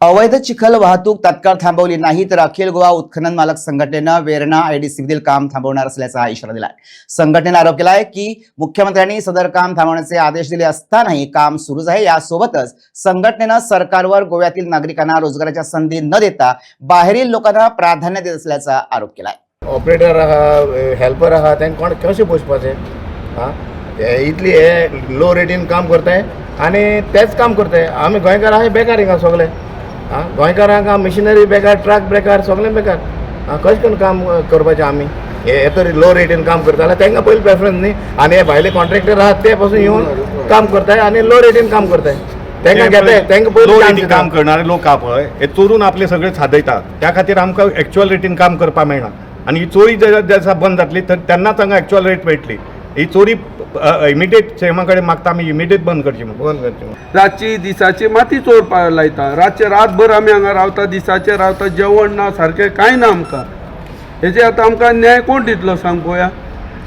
अवैध चिखल वाहतूक तात्काळ थांबवली नाही तर अखिल गोवा उत्खनन मालक संघटनेनं वेरणा आयडीसीमधील काम थांबवणार असल्याचा इशारा दिलाय। संघटनेने आरोप केलाय की मुख्यमंत्र्यांनी सदर काम थांबवण्याचे आदेश दिले असतानाही काम सुरूच आहे। यासोबतच संघटनेनं सरकारवर गोव्यातील नागरिकांना रोजगाराच्या संधी न देता बाहेरील लोकांना प्राधान्य देत असल्याचा आरोप केलाय। ऑपरेटर आहा, हेल्पर आहा, तांकां कोण कशें पोसपाचें? इतली हे लो रेटीन काम करताय आनी तेच काम करताय। आमी गोंयकार आहाय बेकार हिंगा सगळे। गोंयकारांक मशिनरी बेकार, ट्रक बेकार, सगळें बेकार। कशें करून काम करपाचें आमी? हे तरी लो रेटीन काम करता जाल्यार तांकां पयलीं प्रेफरन्स न्ही, आनी हे भायले कॉन्ट्रॅक्टर आहात ते पासून येवन काम करताय आनी लो रेटीन काम करताय। तांकां घेताय, तांकां लो रेटीन पयलीं काम करणारे लोक आहा पळय, हे चोरून आपले सगळे साधयतात। त्या खातीर आमकां एक्चुअल रेटीन काम करपाक मेळना आनी ही चोरी जेन्ना बंद जातली तेन्नाच हांगा एक्चुअल रेट मेळटली। ही चोरी इमिडिएट सीएमा कडेन मागता आमी इमिडिएट बंद करची म्हणून। रातची दिसाची माती चोर लायता, रातचे रातभर आमी हांगा रावता, दिसाचे रावता, जेवण ना, सारकें कांय ना आमकां। हेजे आतां आमकां न्याय कोण दितलो सांग पळोवया।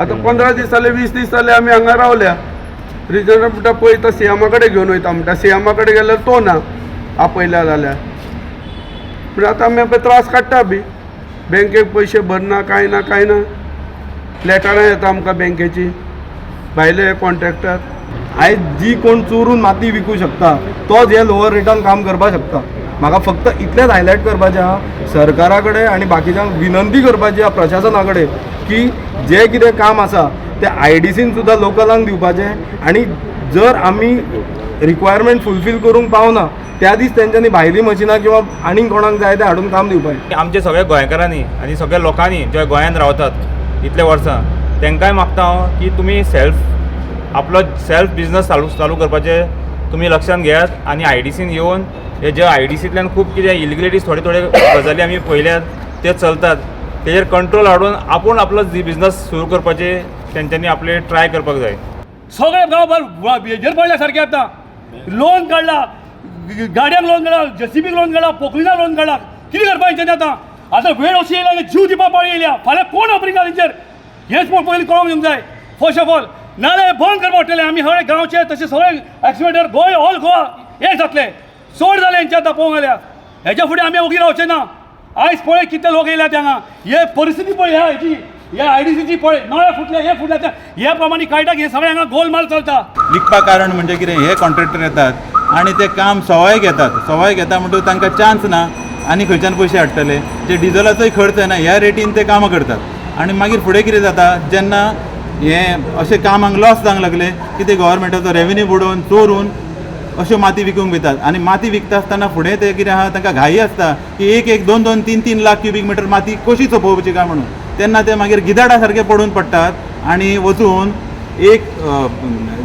आतां 15 दीस जाले, 20 दीस जाले आमी हांगा रावल्या। रिजनल म्हणटा पळयता सीएमा कडेन घेवन वयता म्हणटा, सीएमा कडेन गेल्यार तो ना आपयल्या जाल्यार। पूण आतां आमी त्रास काडटा बी, बँकेक पयशे भरना, कांय ना कांय ना। लेटरां येता आमकां बँकेची, भायले कॉन्ट्रॅक्टर। आयज जी कोण चोरून माती विकू शकता तोच हे लोअर रेटान काम करपाक शकता। म्हाका फक्त इतलेंच हायलायट करपाचें आहा सरकारा कडेन आनी बाकीच्यांक विनंती करपाची आहा प्रशासना कडेन की जे कितें काम आसा तें आयडीसीन सुद्दां लोकलांक दिवपाचें आनी जर आमी रिक्वायरमेंट फुलफील करूंक पावना त्या दीस तेंच्यांनी भायलीं मशिनां किंवा आनीक कोणाक जाय तें हाडून काम दिवपाचें। आमचे सगळे गोंयकारांनी आनी सगळ्या लोकांनी जे गोंयांत रावतात इतले वर्सां तांकांय मागता हांव की तुमी आपलो सेल्फ बिजनस चालू करपाचे तुमी लक्षांत घेयात आनी आयडीसीन येवन हे जे आयडीसींतल्यान खूब कितें इलिगलिटीज थोडे गजाली आमी पळयल्यात ते चलतात, तेजेर कंट्रोल हाडून आपूण आपलो बिजनस सुरू करपाचे तेंच्यांनी आपले ट्राय करपाक जाय। सगळे गांव हेजेर पडल्या सारकें आतां लोन काडला, गाडयांक लोन काडला, जेसीबीक लोन काडला, पोकलीना लोन काडला। कितें करपाक तेंच्यांनी आतां वेळ अशी येयला की जीव दिवपा पाळी येयल्या। फाल्यां कोण ऑपरिंग तेंचेर हेच पयलीं कळोवंक येवंक जाय फर्स्ट ऑफ ऑल। नाल्यार बंद करपा पडटलें। आमी सगळे गांवचे तशें सगळे एक्सपेक्टर गोंय ऑल गोवा एक जातले। चड जालें हेंचे आतां पळोवंक गेल्यार। हेच्या फुडें आमी ओगी रावचे ना। आयज पळय कितले लोक येयल्यात हांगा, हे परिस्थिती पळय ह्या हेची, ह्या आयडीसीची पळय, नळे फुटले, हे फुटले, हे प्रमाणे कायटाक हे सगळें हांगा गोलमाल चलता। विकपा कारण म्हणजे कितें, हे कॉन्ट्रॅक्टर येतात आनी ते काम सवाय घेता म्हणटून तांकां चान्स ना आनी खंयच्यान पयशे हाडटले। जे डिझलाचोय खर्च ना ह्या रेटीन ते कामां करतात आनी मागीर फुडें कितें जाता जेन्ना हे अशें कामांक लॉस जावंक लागले की ते गव्हर्मेंटाचो रेव्हेन्यू बुडोवन चोरून अश्यो माती विकूंक वयतात आनी माती विकता आसतना फुडें ते कितें आहा तांकां घाई आसता की एक 2-2, 3-3 लाख क्युबिक मिटर माती कशी चोपोवची काय म्हणून। तेन्ना ते मागीर गिदाडा सारके पडून पडटात आनी वचून एक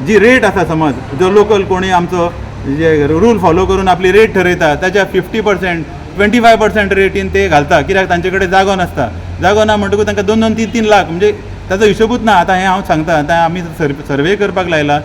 जी रेट आसा समज जो लोकल कोणी आमचो जे रूल फॉलो करून आपली रेट ठरयता ताच्या 50%, 25% रेटीन ते घालता, कित्याक तांचे कडेन जागो नासता। जागो ना म्हणटकूच तांकां 2-2, 3-3 लाख म्हणजे ताचो हिशोबूच ना। आतां हें हांव सांगता, आतां आमी सर्वे करपाक लायला